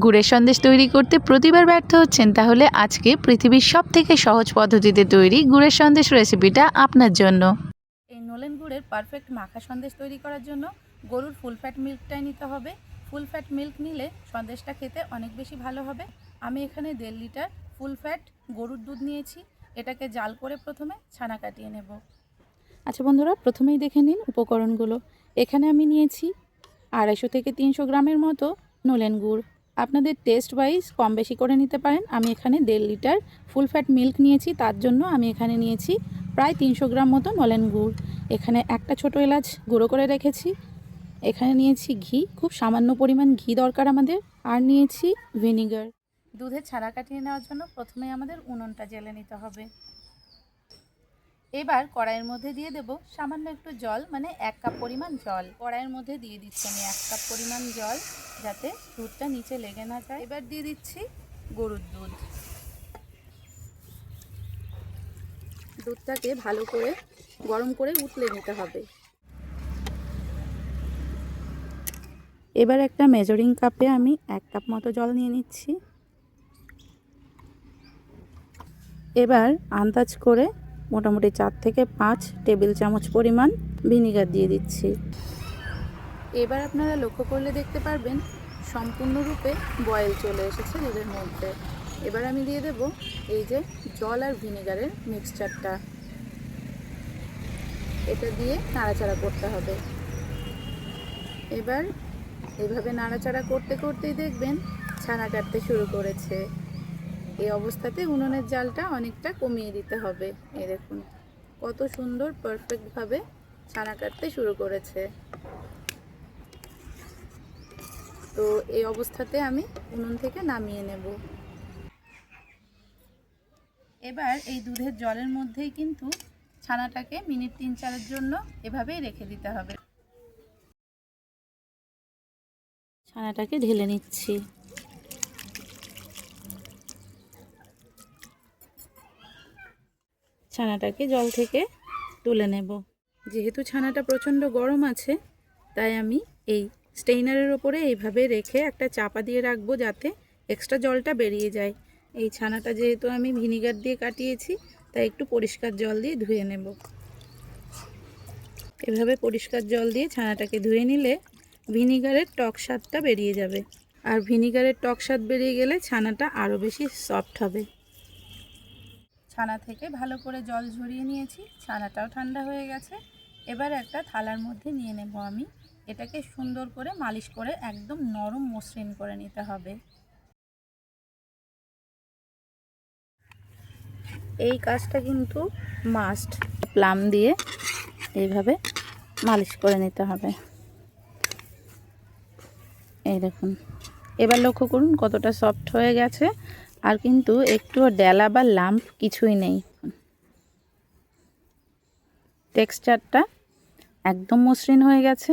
গুড়ের সন্দেশ তৈরি করতে প্রতিবার ব্যর্থ হচ্ছেন, তাহলে আজকে পৃথিবীর সবথেকে সহজ পদ্ধতিতে তৈরি গুড়ের সন্দেশ রেসিপিটা আপনার জন্য। এই নলেন গুড়ের পারফেক্ট মাখা সন্দেশ তৈরি করার জন্য গরুর ফুল ফ্যাট মিল্কটাই নিতে হবে। ফুল ফ্যাট মিল্ক নিলে সন্দেশটা খেতে অনেক বেশি ভালো হবে। আমি এখানে 1.5 লিটার ফুল ফ্যাট গরুর দুধ নিয়েছি। এটাকে জাল করে প্রথমে ছানা কাটিয়ে নেব। আচ্ছা বন্ধুরা, প্রথমেই দেখে নিন উপকরণগুলো। এখানে আমি নিয়েছি 250 থেকে 300 গ্রামের মতো নলেন গুড়। আপনাদের টেস্ট ওয়াইজ কম বেশি করে নিতে পারেন। আমি এখানে 1.5 লিটার ফুল ফ্যাট মিল্ক নিয়েছি, তার জন্য আমি এখানে নিয়েছি প্রায় 300 গ্রাম মতো নলেন গুড়। এখানে একটা ছোটো এলাচ গুঁড়ো করে রেখেছি। এখানে নিয়েছি ঘি, খুব সামান্য পরিমাণ ঘি দরকার আমাদের। আর নিয়েছি ভিনিগার। দুধের ছানা কাটিয়ে নেওয়ার জন্য প্রথমে আমাদের উনুনটা জ্বেলে নিতে হবে। এবার কড়াইয়ের মধ্যে দিয়ে দেব সামান্য একটু জল, মানে 1 কাপ পরিমাণ জল। কড়াইয়ের মধ্যে দিয়ে দিচ্ছি আমি 1 কাপ পরিমাণ জল, যাতে দুধটা নিচে লেগে না যায়। এবার দিয়ে দিচ্ছি গরুর দুধ। দুধটাকে ভালো করে গরম করে উতলে নিতে হবে। এবার একটা মেজারিং কাপে আমি 1 কাপ মতো জল নিয়ে নিচ্ছি। এবার আন্দাজ করে মোটামুটি 4 থেকে 5 টেবিল চামচ পরিমাণ ভিনিগার দিয়ে দিচ্ছি। এবার আপনারা লক্ষ্য করলে দেখতে পারবেন সম্পূর্ণরূপে বয়েল চলে এসেছে দুধের মধ্যে। এবার আমি দিয়ে দেব এই যে জল আর ভিনিগারের মিক্সচারটা। এটা দিয়ে নাড়াচাড়া করতে হবে। এবার এইভাবে নাড়াচাড়া করতে করতেই দেখবেন ছানা কাটতে শুরু করেছে। এই অবস্থাতে উনুনের জালটা অনেকটা কমিয়ে দিতে হবে। এই দেখুন কত সুন্দর পারফেক্টভাবে ছানা কাটতে শুরু করেছে। তো এই অবস্থাতে আমি উনুন থেকে নামিয়ে নেব। এবার এই দুধের জলের মধ্যেই কিন্তু ছানাটাকে মিনিট 3-4-এর জন্য এভাবেই রেখে দিতে হবে। ছানাটাকে ঢেলে নিচ্ছি। ছানাটাকে জল থেকে তুলে নেব। যেহেতু ছানাটা প্রচণ্ড গরম আছে, তাই আমি এই স্টেইনারের ওপরে এইভাবে রেখে একটা চাপা দিয়ে রাখবো, যাতে এক্সট্রা জলটা বেরিয়ে যায়। এই ছানাটা যেহেতু আমি ভিনিগার দিয়ে কাটিয়েছি, তাই একটু পরিষ্কার জল দিয়ে ধুয়ে নেব। এভাবে পরিষ্কার জল দিয়ে ছানাটাকে ধুয়ে নিলে ভিনিগারের টক স্বাদটা বেরিয়ে যাবে। আর ভিনিগারের টক স্বাদ বেরিয়ে গেলে ছানাটা আরও বেশি সফট হবে। ছানা থেকে ভালো করে জল ঝরিয়ে নিয়েছি, ছানাটাও ঠান্ডা হয়ে গেছে। এবার একটা থালার মধ্যে নিয়ে নেব আমি। এটাকে সুন্দর করে মালিশ করে একদম নরম মসৃণ করে নিতে হবে। এই কাজটা কিন্তু মাস্ট। প্লাম দিয়ে এইভাবে মালিশ করে নিতে হবে। এই দেখুন, এবার লক্ষ্য করুন কতটা সফট হয়ে গেছে। আর কিন্তু একটুও ডেলা বা লাম্প কিছুই নেই। টেক্সচারটা একদম মসৃণ হয়ে গেছে।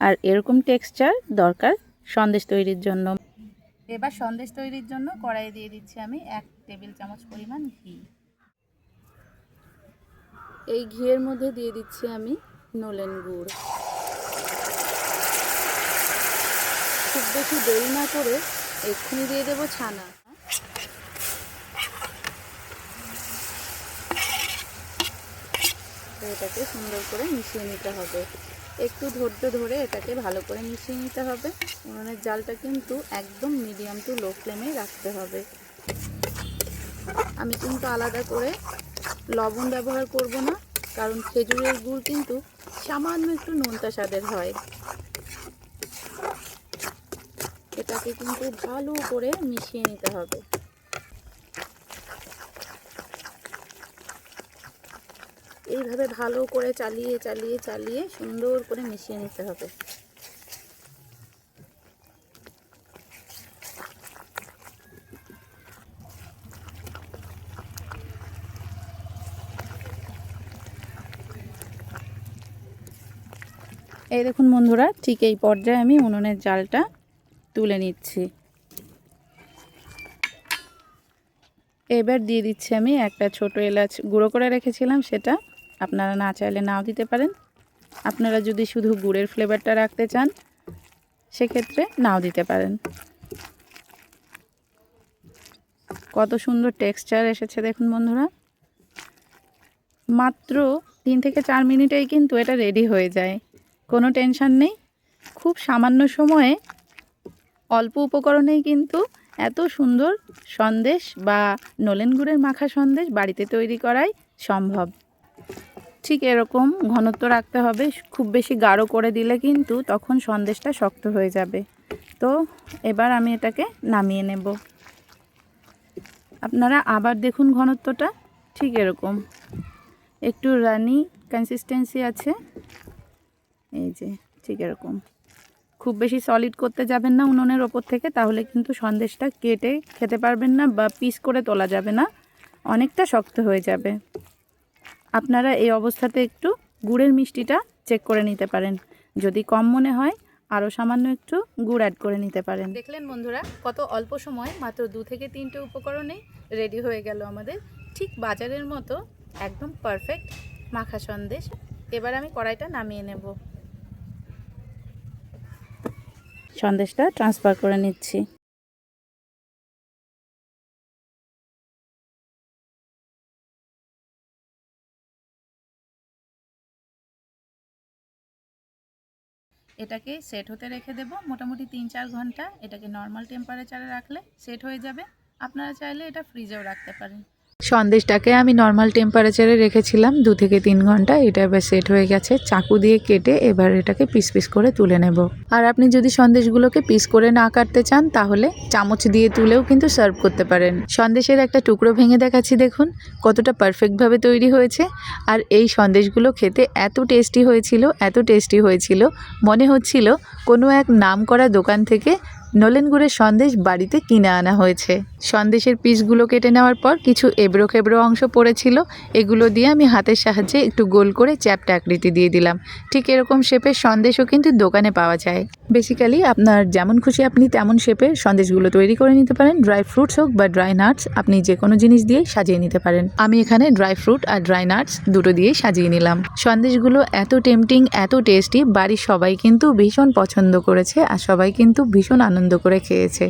আর এরকম টেক্সচার দরকার সন্দেশ তৈরির জন্য। এবার সন্দেশ তৈরির জন্য কড়াইয়ে দিয়ে দিচ্ছি আমি 1 টেবিল চামচ পরিমাণ ঘি। এই ঘিয়ের মধ্যে দিয়ে দিচ্ছি আমি নলেন গুড়। খুব বেশি দেরি না করে এক্ষুনি দিয়ে দেবো ছানা। এটাকে সুন্দর করে মিশিয়ে নিতে হবে। একটু ধৈর্য ধরে এটাকে ভালো করে মিশিয়ে নিতে হবে। উনুনের জালটা কিন্তু একদম মিডিয়াম টু লো ফ্লেমে রাখতে হবে। আমি কিন্তু আলাদা করে লবণ ব্যবহার করব না, কারণ খেজুরের গুড় কিন্তু সামান্য একটু নোনতা স্বাদের হয়। এটাকে কিন্তু ভালো করে মিশিয়ে নিতে হবে। এইভাবে ভালো করে চালিয়ে চালিয়ে চালিয়ে সুন্দর করে মিশিয়ে নিতে হবে। এই দেখুন বন্ধুরা, ঠিক এই পর্যায়ে আমি উনুনের জালটা তুলে নিচ্ছি। এবার দিয়ে দিচ্ছি আমি একটা ছোট এলাচ গুঁড়ো করে রেখেছিলাম, সেটা আপনারা না চাইলে নাও দিতে পারেন। আপনারা যদি শুধু গুড়ের ফ্লেভারটা রাখতে চান, সেক্ষেত্রে নাও দিতে পারেন। কত সুন্দর টেক্সচার এসেছে দেখুন বন্ধুরা। মাত্র 3 থেকে 4 মিনিটেই কিন্তু এটা রেডি হয়ে যায়, কোনো টেনশন নেই। খুব সামান্য সময়ে অল্প উপকরণেই কিন্তু এত সুন্দর সন্দেশ বা নলেন গুড়ের মাখা সন্দেশ বাড়িতে তৈরি করাই সম্ভব। ঠিক এরকম ঘনত্ব রাখতে হবে, খুব বেশি গাঢ় করে দিলে কিন্তু তখন সন্দেশটা শক্ত হয়ে যাবে। তো এবার আমি এটাকে নামিয়ে নেব। আপনারা আবার দেখুন ঘনত্বটা ঠিক এরকম, একটু রানি কনসিস্টেন্সি আছে, এই যে ঠিক এরকম। খুব বেশি সলিড করতে যাবেন না উনুনের ওপর থেকে, তাহলে কিন্তু সন্দেশটা কেটে খেতে পারবেন না বা পিস করে তোলা যাবে না, অনেকটা শক্ত হয়ে যাবে। আপনারা এই অবস্থাতে একটু গুড়ের মিষ্টিটা চেক করে নিতে পারেন, যদি কম মনে হয় আরও সামান্য একটু গুড় অ্যাড করে নিতে পারেন। দেখলেন বন্ধুরা, কত অল্প সময় মাত্র 2 থেকে 3টে উপকরণেই রেডি হয়ে গেল আমাদের ঠিক বাজারের মতো একদম পারফেক্ট মাখা সন্দেশ। এবার আমি কড়াইটা নামিয়ে নেব, সন্দেশটা ট্রান্সফার করে নিচ্ছি। এটাকে সেট হতে রেখে দেব মোটামুটি 3-4 ঘন্টা। এটাকে নর্মাল টেম্পারেচারে রাখলে সেট হয়ে যাবে। আপনারা চাইলে এটা ফ্রিজেও রাখতে পারেন। সন্দেশটাকে আমি নর্মাল টেম্পারেচারে রেখেছিলাম 2 থেকে 3 ঘন্টা। এটা এবার সেট হয়ে গেছে, চাকু দিয়ে কেটে এবার এটাকে পিস পিস করে তুলে নেব। আর আপনি যদি সন্দেশগুলোকে পিস করে না কাটতে চান তাহলে চামচ দিয়ে তুলেও কিন্তু সার্ভ করতে পারেন। সন্দেশের একটা টুকরো ভেঙে দেখাচ্ছি, দেখুন কতটা পারফেক্টভাবে তৈরি হয়েছে। আর এই সন্দেশগুলো খেতে এত টেস্টি হয়েছিল, মনে হচ্ছিল কোনো এক নামকরা দোকান থেকে নলেন গুড়ের সন্দেশ বাড়িতে কিনে আনা হয়েছে। সন্দেশের পিসগুলো কেটে নেওয়ার পর কিছু এবড়ো খেবড়ো অংশ পড়েছিল, এগুলো দিয়ে আমি হাতের সাহায্যে একটু গোল করে চ্যাপ্টা আকৃতি দিয়ে দিলাম। ঠিক এরকম শেপের সন্দেশও কিন্তু দোকানে পাওয়া যায়। বেসিক্যালি আপনার যেমন খুশি আপনি তেমন শেপের সন্দেশগুলো তৈরি করে নিতে পারেন। ড্রাই ফ্রুটস হোক বা ড্রাই নাটস, আপনি যে কোনো জিনিস দিয়ে সাজিয়ে নিতে পারেন। আমি এখানে ড্রাই ফ্রুট আর ড্রাই নাটস দুটো দিয়েই সাজিয়ে নিলাম। সন্দেশগুলো এত টেম্পটিং, এত টেস্টি, বাড়ির সবাই কিন্তু ভীষণ পছন্দ করেছে আর সবাই কিন্তু ভীষণ আনন্দ করে খেয়েছে।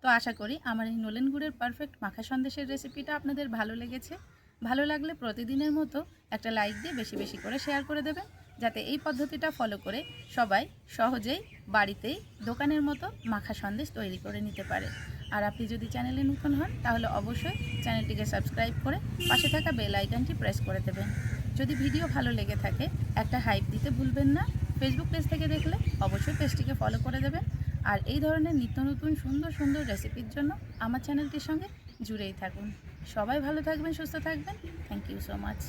তো আশা করি আমার এই নলেন গুড়ের পারফেক্ট মাখা সন্দেশের রেসিপিটা আপনাদের ভালো লেগেছে। ভালো লাগলে প্রতিদিনের মতো একটা লাইক দিয়ে বেশি বেশি করে শেয়ার করে দেবেন, যাতে এই পদ্ধতিটা ফলো করে সবাই সহজেই বাড়িতেই দোকানের মতো মাখা সন্দেশ তৈরি করে নিতে পারে। আর আপনি যদি চ্যানেলে নতুন হন তাহলে অবশ্যই চ্যানেলটিকে সাবস্ক্রাইব করে পাশে থাকা বেল আইকনটি প্রেস করে দেবেন। যদি ভিডিও ভালো লেগে থাকে একটা হাইপ দিতে ভুলবেন না। ফেসবুক পেজ থেকে দেখলে অবশ্যই পেজটিকে ফলো করে দেবেন। আর এই ধরনের নিত্য নতুন সুন্দর সুন্দর রেসিপির জন্য আমার চ্যানেলটির সঙ্গে জুড়েই থাকুন। সবাই ভালো থাকবেন, সুস্থ থাকবেন। Thank you so much.